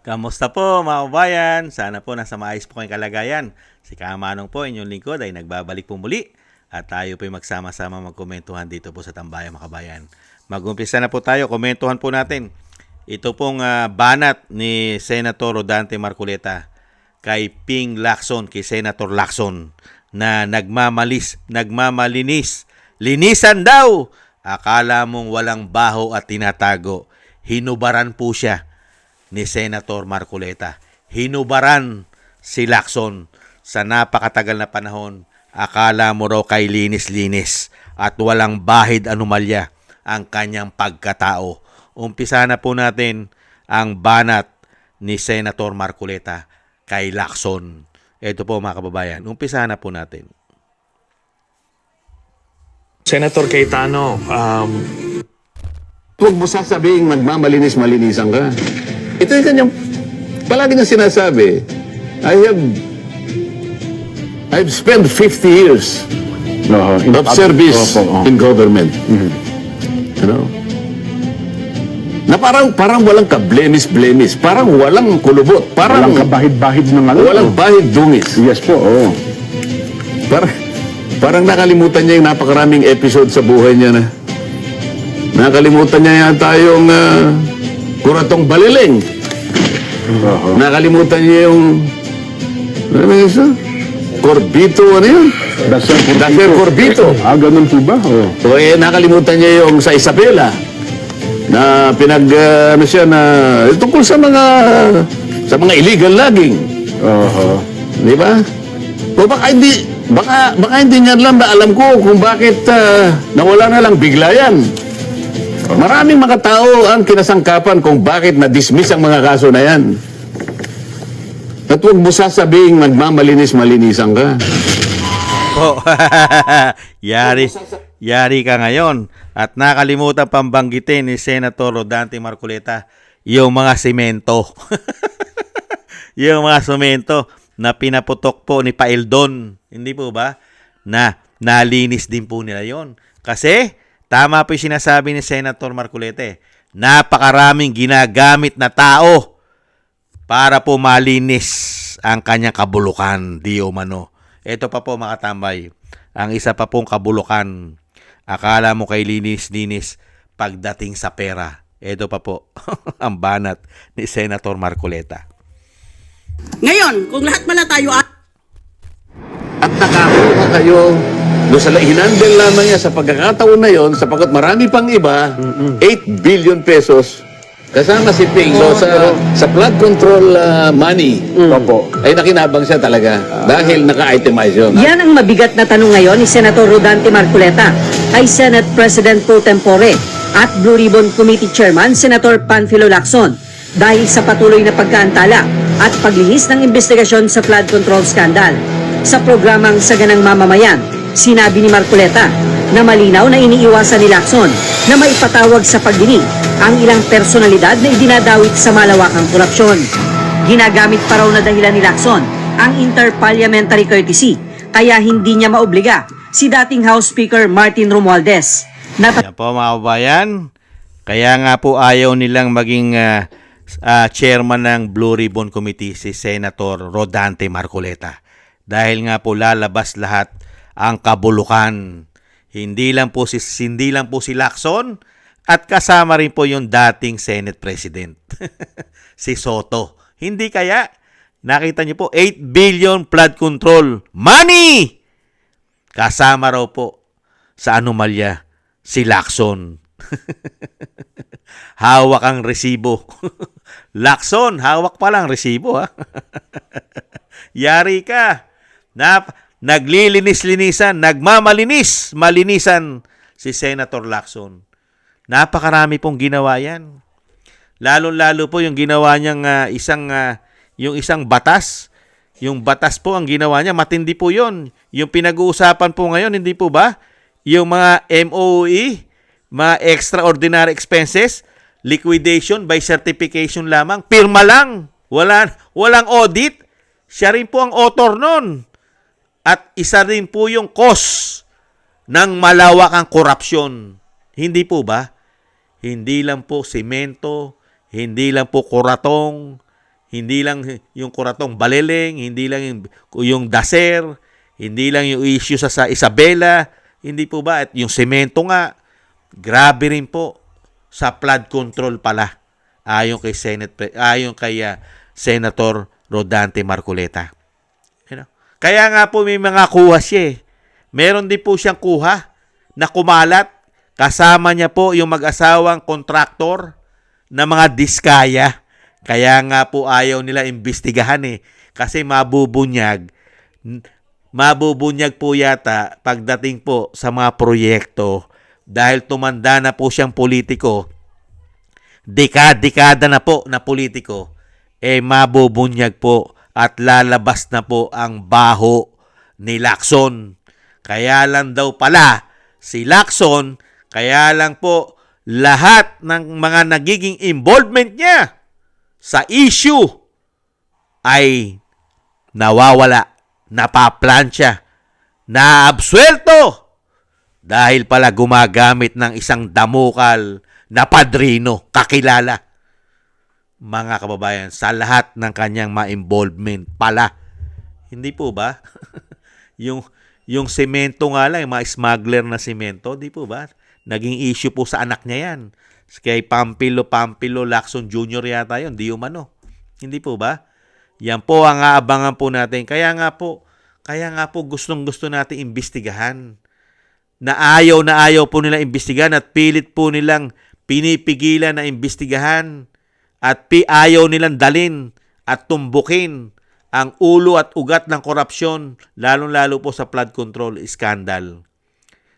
Kamusta po mga kabayan? Sana po nasa maayos po kayong kalagayan. Si Kamanong po, inyong lingkod ay nagbabalik po muli at tayo po ay magsama-sama magkomentuhan dito po sa Tambayan mga kabayan. Mag-umpisa na po tayo, komentuhan po natin. Ito pong banat ni Senator Rodante Marcoleta kay Ping Lacson, kay Senator Lacson na nagmamalinis. Linisan daw! Akala mong walang baho at tinatago. Hinubaran po siya ni Senator Marcoleta. Hinubaran si Lacson sa napakatagal na panahon. Akala mo raw kay linis-linis at walang bahid anomalya ang kanyang pagkatao. Umpisa na po natin ang banat ni Senator Marcoleta kay Lacson. Ito po mga kababayan, umpisa na po natin. Senator Cayetano, Huwag mo sasabihin magmamalinis-malinisan ka. Ito yung kanyang palagi na sinasabi. I've spent 50 years of service in government. You know? Na parang walang ka-blemis-blemis. Parang walang kulubot. Parang Walang kabahid-bahid ng ano. walang bahid dungis. Yes po, oo. Parang nakalimutan niya yung napakaraming episode sa buhay niya na. Nakalimutan niya yata yung Kuratong Baliling. Nakalimutan niya yung ano ba yun? Corbito, ano yun? Daser Daser Corbito. Ganun po ba? Oo. O nakalimutan niya yung sa Isabela na ano siya na tungkol sa mga illegal logging. Di ba? O baka hindi niya alam na alam ko kung bakit nawala na lang bigla yan. Maraming mga tao ang kinasangkapan kung bakit na-dismiss ang mga kaso na yan. At huwag mo sasabing magmamalinis-malinisan ka. Po, yari ka ngayon. At nakalimutan pambanggitin ni Senator Rodante Marcoleta yung mga semento. Yung mga semento na pinaputok po ni Paildon. Hindi po ba? Na nalinis din po nila yon. Kasi tama po yung sinasabi ni Senator Marcoleta. Napakaraming ginagamit na tao para po malinis ang kanyang kabulukan, di umano. Ito pa po mga tambay, ang isa pa pong kabulukan. Akala mo kay linis-linis pagdating sa pera. Ito pa po ang banat ni Senator Marcoleta. Ngayon, kung lahat pala tayo At nakakuha kayo doon sa hinandel lamang niya sa pagkakataon na yon, sapagkat marami pang iba, 8 billion pesos kasama si Ping. So sa flood control money, ay nakinabang siya talaga dahil naka-itemize yun. Yan ang mabigat na tanong ngayon ni Senator Rodante Marcoleta kay Senate President Pro Tempore at Blue Ribbon Committee Chairman Senator Panfilo Lacson dahil sa patuloy na pagkaantala at paglihis ng investigasyon sa flood control scandal. Sa programang Saganang Mamamayan, sinabi ni Marcoleta na malinaw na iniiwasan ni Lacson na maipatawag sa pagdinig ang ilang personalidad na idinadawit sa malawakang korupsyon. Ginagamit pa raw na dahilan ni Lacson ang interparliamentary courtesy kaya hindi niya maobliga si dating House Speaker Martin Romualdez. Yan po mga kabayan. Kaya nga po ayaw nilang maging chairman ng Blue Ribbon Committee si Senator Rodante Marcoleta. Dahil nga po lalabas lahat ang kabulukan. Hindi lang po si Lacson at kasama rin po yung dating Senate President si Soto. Hindi kaya nakita niyo po 8 billion flood control money. Kasama raw po sa anomalya si Lacson. Hawak ang resibo. Lacson, hawak pa lang resibo ha. Yari ka. Naglilinis-linisan, malinisan si Senator Lacson. Napakarami pong ginawa yan. Lalo-lalo po yung ginawa niyang yung isang batas. Yung batas po ang ginawa niya, matindi po yon. Yung pinag-uusapan po ngayon, hindi po ba? Yung mga MOE, mga extraordinary expenses, liquidation by certification lamang, pirma lang. Walang audit. Siya rin po ang author nun. At isa rin po yung cause ng malawakang korupsyon. Hindi po ba? Hindi lang po semento, hindi lang po kuratong, Hindi lang yung kuratong Baleleng, hindi lang yung Daser, hindi lang yung issue sa Isabela, hindi po ba? At yung semento nga, grabe rin po sa flood control pala. Ayon kay Senator Rodante Marcoleta. Kaya nga po may mga kuha siya eh. Meron din po siyang kuha na kumalat. Kasama niya po yung mag-asawang kontraktor na mga diskaya. Kaya nga po ayaw nila imbestigahan eh. Kasi mabubunyag po yata pagdating po sa mga proyekto. Dahil tumanda na po siyang politiko, dekada na po na politiko, mabubunyag po at lalabas na po ang baho ni Lacson. Kaya lang daw pala si Lacson, kaya lang po lahat ng mga nagiging involvement niya sa issue ay nawawala, napaplansya, naabsuelto dahil pala gumagamit ng isang damukal na padrino, kakilala. Mga kababayan, sa lahat ng kanyang ma-involvement pala. Hindi po ba? yung semento nga lang, yung mga smuggler na semento, di po ba? Naging issue po sa anak niya yan. Kay Pampilo Lacson Jr. yata yun, di umano. Hindi po ba? Yan po ang aabangan po natin. Kaya nga po gustong-gusto natin imbestigahan. Na ayaw po nila imbestigahan at pilit po nilang pinipigilan na imbestigahan. At ayaw nilang dalin at tumbukin ang ulo at ugat ng korupsyon, lalong-lalo po sa flood control scandal.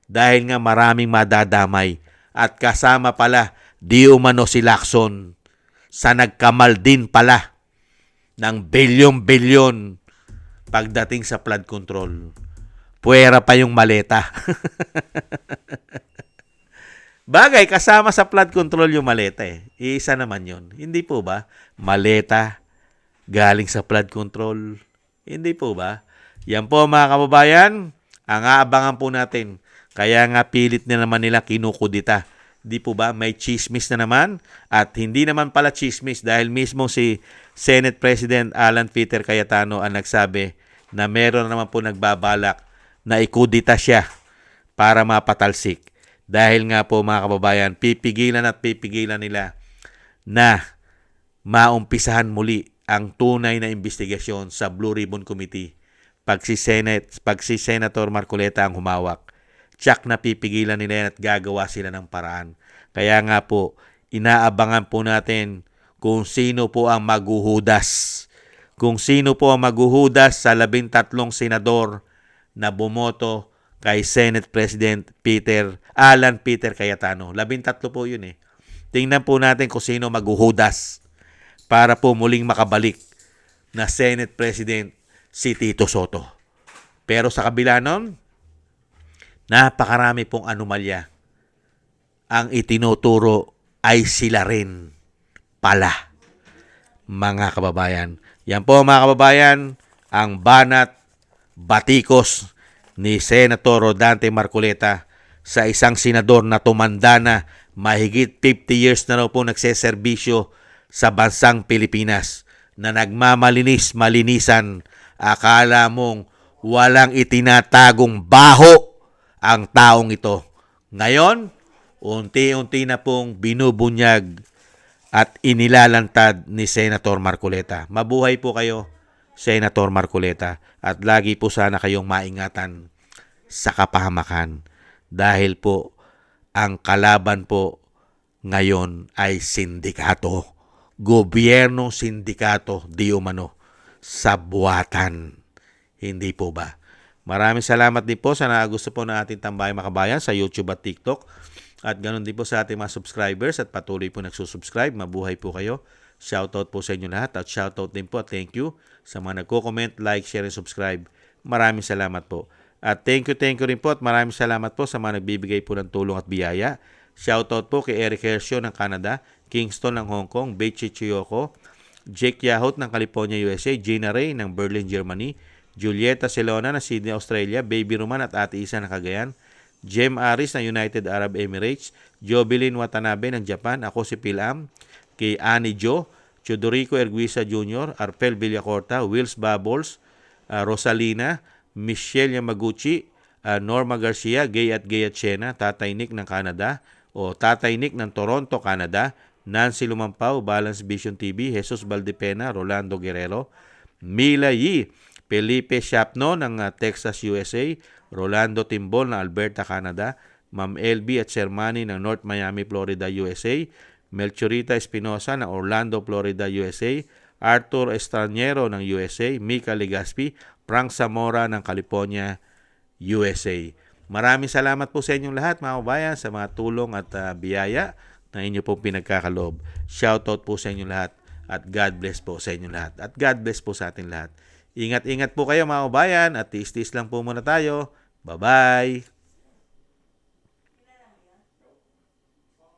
Dahil nga maraming madadamay at kasama pala di umano si Lacson sa nagkamal din pala ng bilyon-bilyon pagdating sa flood control. Puwera pa yung maleta. Bagay, kasama sa flood control yung maleta eh. Isa naman yun. Hindi po ba? Maleta galing sa flood control. Hindi po ba? Yan po mga kababayan, ang aabangan po natin. Kaya nga pilit na naman nila kinukudita. Di po ba? May chismis na naman. At hindi naman pala chismis dahil mismo si Senate President Alan Peter Cayetano ang nagsabi na meron naman po nagbabalak na ikudita siya para mapatalsik. Dahil nga po mga kababayan, pipigilan nila na maumpisahan muli ang tunay na investigasyon sa Blue Ribbon Committee pag si Senator Marcoleta ang humawak. Tsak na pipigilan nila yan at gagawa sila ng paraan. Kaya nga po, inaabangan po natin kung sino po ang maghuhudas. Kung sino po ang maghuhudas sa 13 senador na bumoto kay Senate President Alan Peter Cayetano. 13 po yun eh. Tingnan po natin kung sino maghuhudas para po muling makabalik na Senate President si Tito Soto. Pero sa kabila nun, napakarami pong anomalya. Ang itinuturo ay sila rin pala, mga kababayan. Yan po mga kababayan, ang banat batikos ni Senator Rodante Marcoleta sa isang senador na tumanda na mahigit 50 years na raw po nagseserbisyo sa bansang Pilipinas na nagmamalinis-malinisan. Akala mong walang itinatagong baho ang taong ito. Ngayon, unti-unti na pong binubunyag at inilalantad ni Senator Marcoleta. Mabuhay po kayo, Senator Marcoleta, at lagi po sana kayong maingatan sa kapahamakan dahil po ang kalaban po ngayon ay sindikato, gobyernong sindikato di umano sa buwatan. Hindi po ba? Maraming salamat din po sa gusto po ng ating Tambayang Makabayan sa YouTube at TikTok. At ganoon din po sa ating mga subscribers at patuloy po nagsusubscribe. Mabuhay po kayo. Shoutout po sa inyo lahat at shoutout din po at thank you sa mga nagko-comment, like, share, and subscribe. Maraming salamat po. At thank you rin po at maraming salamat po sa mga nagbibigay po ng tulong at biyaya. Shoutout po kay Eric Hershio ng Canada, Kingston ng Hong Kong, Beichi Chiyoko, Jake Yahut ng California, USA, Gina Ray ng Berlin, Germany, Julieta Celona ng Sydney, Australia, Baby Roman at Ate Isa ng Cagayan, Jem Aris ng United Arab Emirates, Jobilin Watanabe ng Japan, ako si Pilam, kay Annie Jo, Chudorico Erguisa Jr., Arpel Villacorta, Wills Bubbles, Rosalina, Michelle Yamaguchi, Norma Garcia, Gay at Chena, Tatay Nick ng Canada o Tatay Nick ng Toronto, Canada, Nancy Lumampaw, Balance Vision TV, Jesus Valdepena, Rolando Guerrero, Mila Yi, Felipe Shapno ng Texas, USA, Rolando Timbol ng Alberta, Canada, Ma'am LB at Shermani ng North Miami, Florida, USA, Melchorita Espinosa ng Orlando, Florida, USA, Arthur Estraniero ng USA, Mika Legaspi, Frank Zamora ng California, USA. Maraming salamat po sa inyong lahat mga kabayan sa mga tulong at biyaya na inyo pong pinagkakaloob. Shoutout po sa inyong lahat at God bless po sa inyong lahat. At God bless po sa ating lahat. Ingat-ingat po kayo mga kabayan at tiis-tiis lang po muna tayo. Bye-bye!